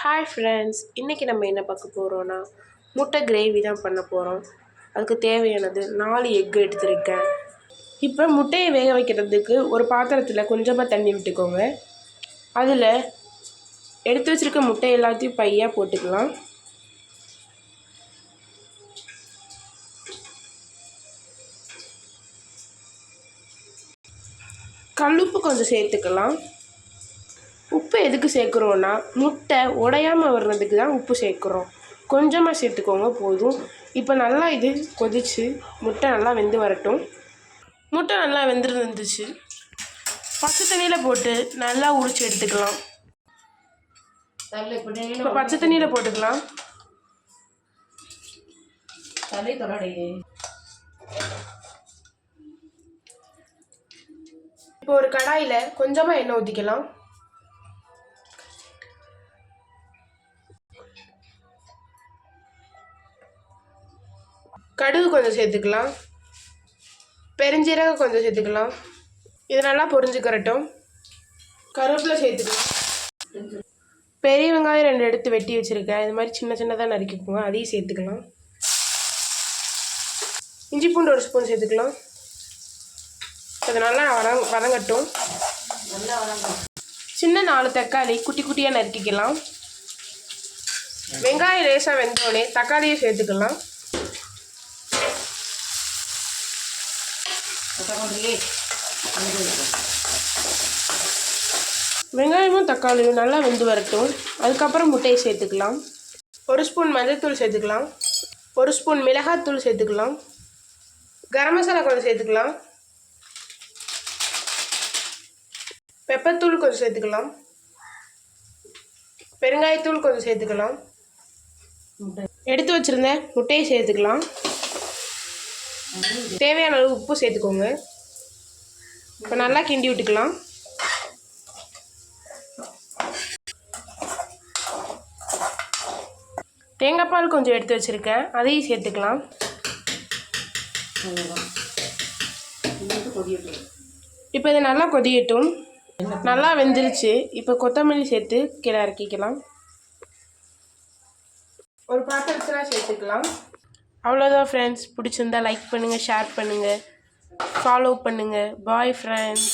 Hi friends, இன்றைக்கி நம்ம என்ன பார்க்க போகிறோன்னா முட்டை கிரேவி தான் பண்ண போகிறோம். அதுக்கு தேவையானது 4 எக் எடுத்துருக்கேன். இப்போ முட்டையை வேக வைக்கிறதுக்கு ஒரு பாத்திரத்தில் கொஞ்சமாக தண்ணி விட்டுக்கோங்க. அதில் எடுத்து வச்சுருக்க முட்டை எல்லாத்தையும் பையாக போட்டுக்கலாம். கல்லுப்பு கொஞ்சம் சேர்த்துக்கலாம். உப்பு எதுக்கு சேர்க்குறோன்னா முட்டை உடையாமல் வர்றதுக்கு தான் உப்பு சேர்க்குறோம். கொஞ்சமாக சேர்த்துக்கோங்க போதும். இப்போ நல்லா இது கொதிச்சு முட்டை நல்லா வெந்து வரட்டும். முட்டை நல்லா வெந்துருந்துச்சு. பச்சை தண்ணியில் போட்டு நல்லா உரிச்சு எடுத்துக்கலாம். இப்போ பச்சை தண்ணியில் போட்டுக்கலாம். இப்போ ஒரு கடாயில் கொஞ்சமாக எண்ணெய் ஊற்றிக்கலாம். கடுகு கொஞ்சம் சேர்த்துக்கலாம். பெருஞ்சீரகம் கொஞ்சம் சேர்த்துக்கலாம். இது நல்லா பொரிஞ்சுக்கிறட்டும். கருவேப்பிலை சேர்த்துக்கலாம். பெரிய வெங்காயம் 2 எடுத்து வெட்டி வச்சுருக்கேன். இது மாதிரி சின்ன சின்னதாக நறுக்கிக்கோங்க. அதையும் சேர்த்துக்கலாம். இஞ்சி பூண்டு 1 ஸ்பூன் சேர்த்துக்கலாம். அது நல்லா வதங்கட்டும். சின்ன 4 தக்காளி குட்டி குட்டியாக நறுக்கிக்கலாம். வெங்காயம் லேசாக வெந்தோடனே தக்காளியை சேர்த்துக்கலாம். வெங்காயமும் தக்காளியும் நல்லா வெந்து வரட்டும். அதுக்கப்புறம் முட்டையை சேர்த்துக்கலாம். 1 ஸ்பூன் மஞ்சள்தூள் சேர்த்துக்கலாம். 1 ஸ்பூன் மிளகாத்தூள் சேர்த்துக்கலாம். கரம் மசாலா கொஞ்சம் சேர்த்துக்கலாம். பெப்பர்தூள் கொஞ்சம் சேர்த்துக்கலாம். பெருங்காயத்தூள் கொஞ்சம் சேர்த்துக்கலாம். எடுத்து வச்சுருந்த முட்டையை சேர்த்துக்கலாம். தேவையான அளவு உப்பு சேர்த்துக்கோங்க. இப்போ நல்லா கிண்டி விட்டுக்கலாம். தேங்காய் பால் கொஞ்சம் எடுத்து வச்சுருக்கேன், அதையும் சேர்த்துக்கலாம். இப்போ இது நல்லா கொதியட்டும். நல்லா வெந்துருச்சு. இப்போ கொத்தமல்லி சேர்த்து கீழே இறக்கிக்கலாம். ஒரு பாத்திரத்தில் சேர்த்துக்கலாம். அவ்வளோதான் ஃப்ரெண்ட்ஸ். பிடிச்சிருந்தா லைக் பண்ணுங்கள், ஷேர் பண்ணுங்கள், ஃபாலோ பண்ணுங்கள். Bye friends.